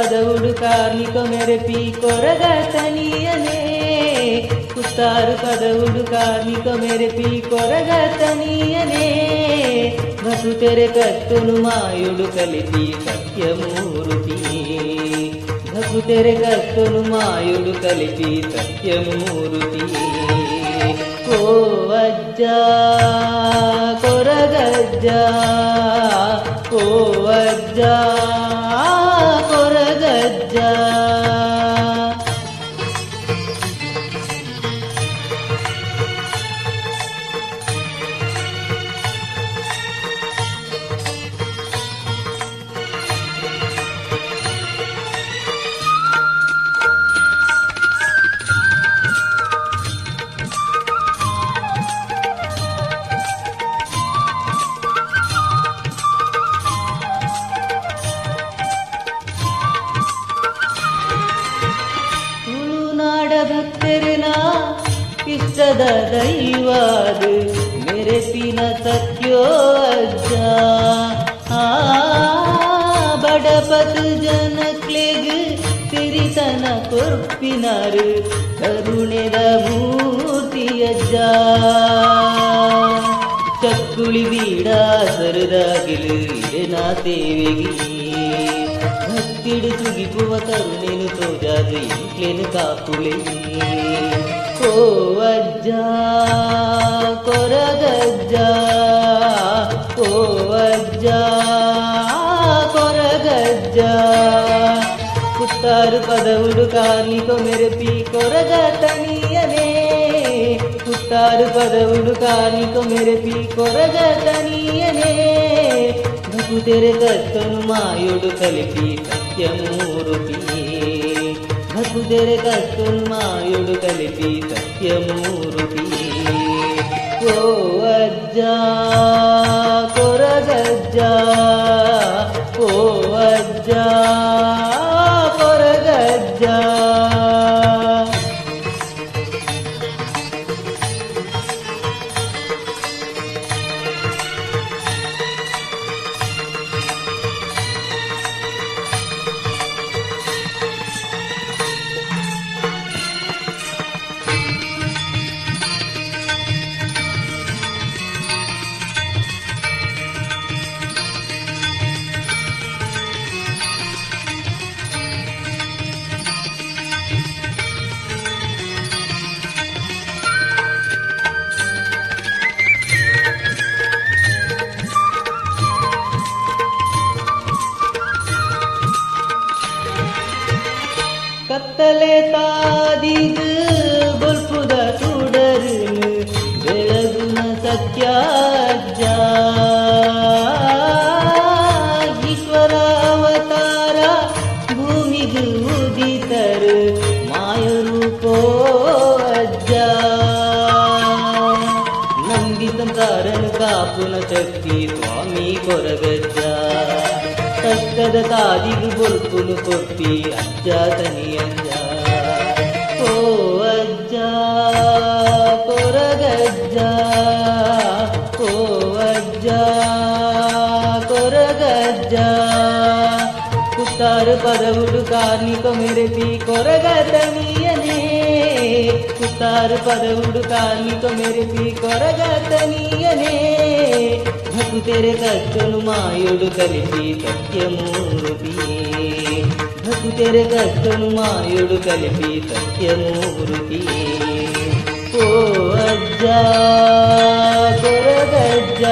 పదవుడు కార్మిక మెరపి కొరగతనీయనే కుత్తారు పదవుడు కార్మిక మెరపి కొరగతనీయనే భకు తెరె కత్తును మాయుడు కలిపి సత్యమూర్తి భకు తెరె కత్తును మాయుడు కలిపి సత్యమూర్తి ఓ అజ్జా కొరగజ్జా ఓ అజ్జా కొరగజ్జా ಭಕ್ತರನ ಇಷ್ಟದ ದೈವಾದು ಮೆರೆಪಿನ ಸತ್ಯೋ ಅಜ್ಜ ಬಡಪತು ಜನಕ್ಲೆಗ್ ಸಿರಿತನ ಕೊರ್ಪಿನರು ಕರುಣೆದ ಮೂರ್ತಿಯಜ್ಜ ಚಕ್ಕುಳಿ ಬೀಡ ಸರದಾಗಿಲು ಇಡೆನ ಸೇವೆಗಿ ಭಕ್ತಿಡು ತುಗಿಪುವ ಕರುಣೆನು ತೋಜಾದು ಇಂಟ್ಲೆನು ಕಾಪುಲೆ ಓ ಅಜ್ಜ ಕೊರಗಜ್ಜ ಓ ಅಜ್ಜ ಕೊರಗಜ್ಜ ಕುತ್ತಾರು ಪದವುಡು ಕಾರ್ಮಿಕ ಮೆರಪಿ ಕೊರಗತನೀಯನೇ ಕುತ್ತಾರು ಪದವುಡು ಕಾರ್ಮಿಕ ಮೆರಪಿ ಕೊರಗತನೀಯನೇ ಭಕು ತೆರೆ ಕತ್ತನು ಮಾಯುಡು ಕಲಿಪಿ ಸತ್ಯಮೂರ್ತಿ ಭಕು ತೆರೆ ಕತ್ತನು ಮಾಯುಡು ಕಲಿಪಿ ಸತ್ಯಮೂರ್ತಿ ಓ ಅಜ್ಜ ಕೊರಗಜ್ಜ ಓ ಅಜ್ಜ ಕೊರಗಜ್ಜ ಕತ್ತಲೆ ತಾದಿದು ಬೊಲ್ಪುದ ಸುಡರು ಬೆಳಗುನ ಸತ್ಯಾಜ್ಜ ಈಶ್ವರ ಅವತಾರ ಭೂಮಿಗೂ ಉದಿತರು ಮಾಯರೂಪೋ ಅಜ್ಜ ನಂಬಿ ಸಂಸಾರನು ಕಾಪುನ ಶಕ್ತಿ ಸ್ವಾಮಿ ಕೊರಗಜ್ಜ ಕಷ್ಟದ ತಾದಿಗೂ ಬೊಲ್ಪುನು ಕೊಟ್ಟಿ ಅಜ್ಜ ತನಿಯಂಜ ಓ ಅಜ್ಜ ಕೊರಗಜ್ಜ ಓ ಅಜ್ಜ ಕೊರಗಜ್ಜ ಕುತ್ತಾರು ಪದವುಡು ಕಾರ್ಮಿಕ ಮೆರಪಿ ಕೊರಗತನೀಯನೇ ಕುತ್ತಾರು ಪದವುಡು ಕಾರ್ಮಿಕ ಮೆರಪಿ ಕೊರಗತನೀಯನೇ ಭಕು ತೆರೆ ಕತ್ತನು ಮಾಯುಡು ಕಲಿಪಿ ಸತ್ಯಮೂರ್ತಿ ಭಕು ತೆರೆ ಕತ್ತನು ಮಾಯುಡು ಕಲಿಪಿ ಸತ್ಯಮೂರ್ತಿ ಓ ಅಜ್ಜ ಕೊರಗಜ್ಜ